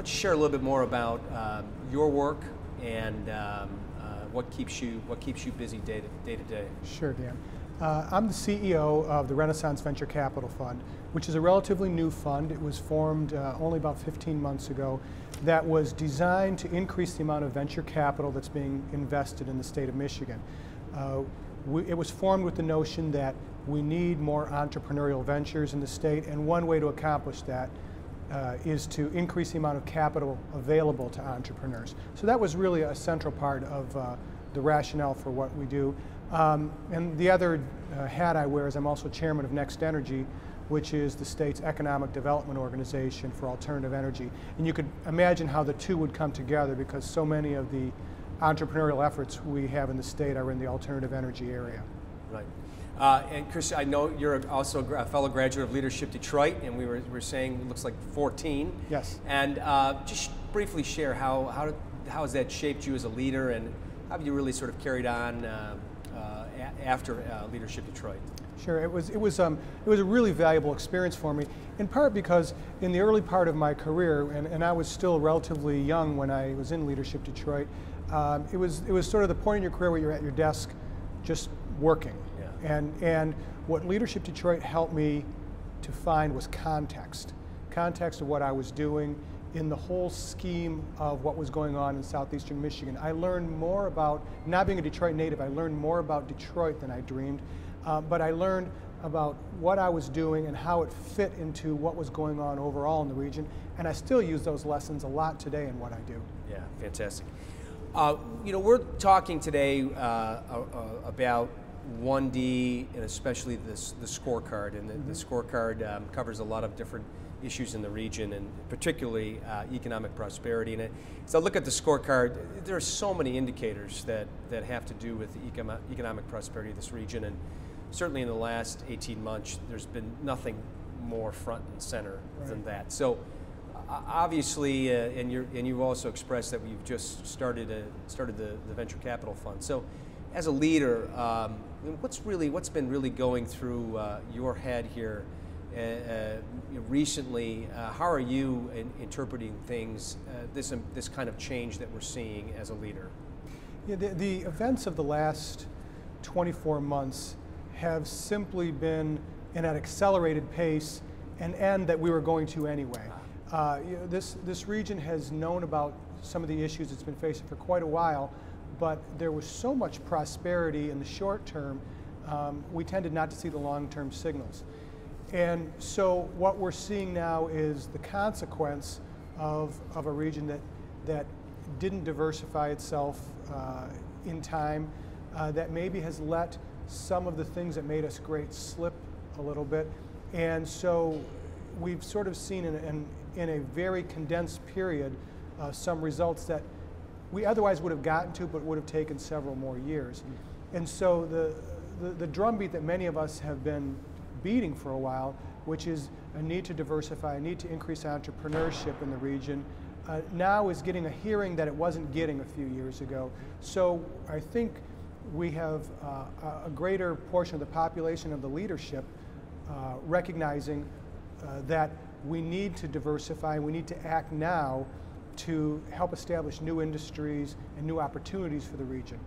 don't you share a little bit more about your work and what keeps you busy day to day? Sure, Dan. I'm the CEO of the Renaissance Venture Capital Fund, which is a relatively new fund. It was formed only about 15 months ago, that was designed to increase the amount of venture capital that's being invested in the state of Michigan. It was formed with the notion that we need more entrepreneurial ventures in the state, and one way to accomplish that is to increase the amount of capital available to entrepreneurs. So that was really a central part of the rationale for what we do. And the other hat I wear is I'm also chairman of Next Energy, which is the state's economic development organization for alternative energy. And you could imagine how the two would come together, because so many of the entrepreneurial efforts we have in the state are in the alternative energy area. Right. And Chris, I know you're also a fellow graduate of Leadership Detroit, and we were saying it looks like 14. Yes. And just briefly share how has that shaped you as a leader, and how have you really sort of carried on after Leadership Detroit? Sure. It was a really valuable experience for me, in part because in the early part of my career, and I was still relatively young when I was in Leadership Detroit, it was sort of the point in your career where you're at your desk just working. Yeah. And what Leadership Detroit helped me to find was context of what I was doing in the whole scheme of what was going on in southeastern Michigan. I learned more about, not being a Detroit native, I learned more about Detroit than I dreamed, but I learned about what I was doing and how it fit into what was going on overall in the region, and I still use those lessons a lot today in what I do. Yeah, fantastic. You know, we're talking today about 1D, and especially the scorecard, and the scorecard covers a lot of different issues in the region, and particularly economic prosperity. And so look at the scorecard, there are so many indicators that have to do with the economic prosperity of this region, and certainly in the last 18 months there's been nothing more front and center than that. So obviously, and you've also expressed that you've just started the venture capital fund. So as a leader, what's been really going through your head here recently? How are you interpreting things, this kind of change that we're seeing as a leader? Yeah, the events of the last 24 months have simply been in an accelerated pace, and that we were going to anyway. This region has known about some of the issues it's been facing for quite a while, but there was so much prosperity in the short term, we tended not to see the long-term signals. And so what we're seeing now is the consequence of a region that didn't diversify itself in time, that maybe has let some of the things that made us great slip a little bit. And so we've sort of seen in a very condensed period some results that we otherwise would have gotten to, but would have taken several more years. And so the drumbeat that many of us have been beating for a while, which is a need to diversify, a need to increase entrepreneurship in the region, now is getting a hearing that it wasn't getting a few years ago. So I think we have a greater portion of the population of the leadership recognizing that we need to diversify, we need to act now to help establish new industries and new opportunities for the region.